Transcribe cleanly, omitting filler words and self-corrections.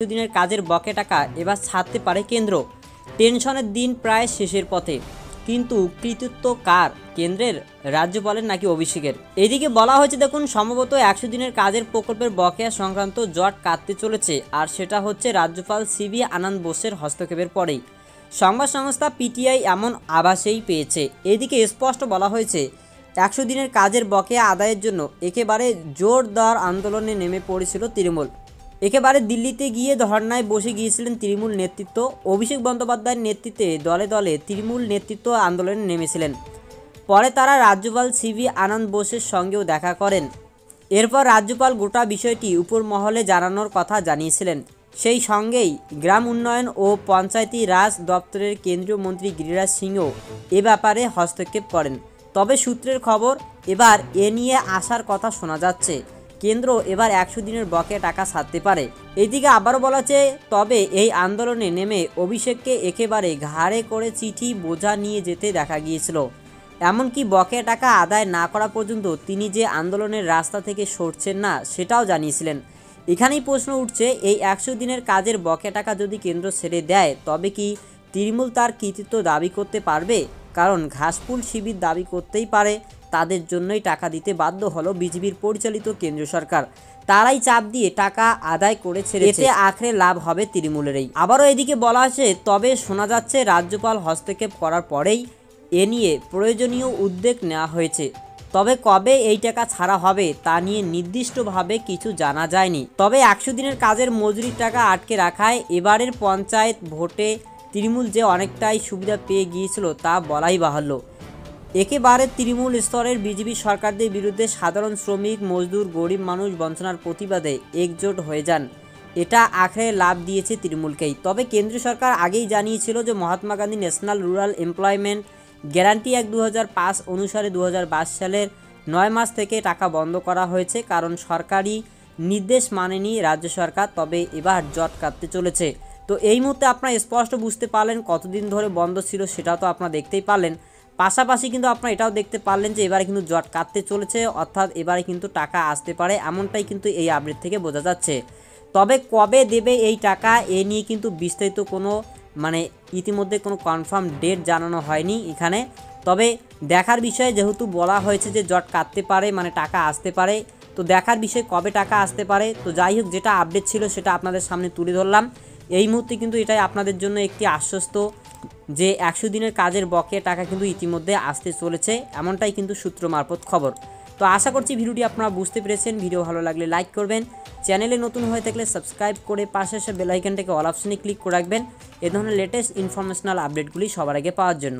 দিনের কাজের বকেয়া টাকা এবার ছাড়তে পারে কেন্দ্র। টেনশনের দিন প্রায় শেষের পথে, কিন্তু কৃতিত্ব কার, কেন্দ্রের, রাজ্যপালের নাকি অভিষেকের? এদিকে বলা হয়েছে দেখুন, সম্ভবত 100 দিনের কাজের প্রকল্পের বকেয়া সংক্রান্ত জট কাটতে চলেছে, আর সেটা হচ্ছে রাজ্যপাল সিভি আনন্দ বোসের হস্তক্ষেপের পরেই। সংবাদ সংস্থা পিটিআই এমন আভাসেই পেয়েছে। এদিকে স্পষ্ট বলা হয়েছে 100 দিনের কাজের বকেয়া আদায়ের জন্য একেবারে জোরদার আন্দোলনে নেমে পড়েছিল তৃণমূল। একেবারে দিল্লিতে গিয়ে ধর্নায় বসে গিয়েছিলেন তৃণমূল নেতৃত্ব। অভিষেক বন্দ্যোপাধ্যায়ের নেতৃত্বে দলে দলে তৃণমূল নেতৃত্ব আন্দোলনে নেমেছিলেন। পরে তারা রাজ্যপাল সিভি আনন্দ বোসের সঙ্গেও দেখা করেন। এরপর রাজ্যপাল গোটা বিষয়টি উপর মহলে জানানোর কথা জানিয়েছিলেন। সেই সঙ্গেই গ্রাম উন্নয়ন ও পঞ্চায়েতি রাজ দপ্তরের কেন্দ্রীয় মন্ত্রী গিরিরাজ সিংও এ ব্যাপারে হস্তক্ষেপ করেন। তবে সূত্রের খবর, এবার এ নিয়ে আসার কথা শোনা যাচ্ছে, কেন্দ্র এবার 100 দিনের বকেয়া টাকা ছাড়তে পারে। এদিকে আবারও বলা হচ্ছে, তবে এই আন্দোলনে নেমে অভিষেককে একেবারে ঘাড়ে করে চিঠি বোঝা নিয়ে যেতে দেখা গিয়েছিল। এমনকি বকেয়া টাকা আদায় না করা পর্যন্ত তিনি যে আন্দোলনের রাস্তা থেকে সরছেন না সেটাও জানিয়েছিলেন। এখানেই প্রশ্ন উঠছে, এই 100 দিনের কাজের বকেয়া টাকা যদি কেন্দ্র ছেড়ে দেয়, তবে কি তৃণমূল তার কৃতিত্ব দাবি করতে পারবে? কারণ ঘাসফুল শিবির দাবি করতেই পারে তাদের জন্যই টাকা দিতে বাধ্য হলো বিজেপির পরিচালিত কেন্দ্রীয় সরকার। তারাই চাপ দিয়ে টাকা আদায় করে ছেড়েছে, এতে আখরে লাভ হবে তৃণমূলেরই। আবারও এদিকে বলা আছে, তবে শোনা যাচ্ছে রাজ্যপাল হস্তক্ষেপ করার পরেই এ নিয়ে প্রয়োজনীয় উদ্যোগ নেওয়া হয়েছে। তবে কবে এই টাকা ছাড়া হবে তা নিয়ে নির্দিষ্টভাবে কিছু জানা যায়নি। তবে 100 দিনের কাজের মজুরির টাকা আটকে রাখায় এবারের পঞ্চায়েত ভোটে তৃণমূল যে অনেকটাই সুবিধা পেয়ে গিয়েছিল তা বলাই বাহুল্য। একেবারে তৃণমূল স্তরের বিজেপি সরকারদের বিরুদ্ধে সাধারণ শ্রমিক, মজদুর, গরিব মানুষ বঞ্চনার প্রতিবাদে একজোট হয়ে যান। এটা আখেরে লাভ দিয়েছে তৃণমূলকেই। তবে কেন্দ্রীয় সরকার আগেই জানিয়েছিল যে Mahatma Gandhi national rural employment guarantee act 2005 অনুসারে 2022 সালের 9 মাস থেকে টাকা বন্ধ করা হয়েছে, কারণ সরকারি নির্দেশ মানেনি রাজ্য সরকার। তবে এবার জট কাটতে চলেছে। তো এই মুহূর্তে আপনারা স্পষ্ট বুঝতে পারলেন কতদিন ধরে বন্ধ ছিল, সেটাও তো আপনারা দেখতেই পারলেন। পাশাপাশি কিন্তু আপনারা এটাও দেখতে পারলেন যে এবারে কিন্তু জট কাটতে চলেছে, অর্থাৎ এবারে কিন্তু টাকা আসতে পারে, এমনটাই কিন্তু এই আপডেট থেকে বোঝা যাচ্ছে। তবে কবে দেবে এই টাকা, এ নিয়ে কিন্তু বিস্তারিত কোনো ইতিমধ্যে কোনো কনফার্ম ডেট জানানো হয়নি এখানে। তবে দেখার বিষয়, যেহেতু বলা হয়েছে যে জট কাটতে পারে, টাকা আসতে পারে, তো দেখার বিষয় কবে টাকা আসতে পারে। তো যাই হোক, যেটা আপডেট ছিল সেটা আপনাদের সামনে তুলে ধরলাম। এই মুহূর্তে কিন্তু এটাই আপনাদের জন্য একটি আশ্বস্ত যে 100 দিনের কাজের বকেয়া টাকা কিন্তু ইতিমধ্যে আসতে চলেছে, এমনটাই কিন্তু সূত্র মারফত খবর। তো আশা করছি ভিডিওটি আপনারা বুঝতে পেরেছেন। ভিডিও ভালো লাগলে লাইক করবেন, চ্যানেলে নতুন হয়ে থাকলে সাবস্ক্রাইব করে পাশে আসা বেল আইকনটাকে অল অপশনে ক্লিক করে রাখবেন এ ধরনের লেটেস্ট ইনফরমেশনাল আপডেটগুলি সবার আগে পাওয়ার জন্য।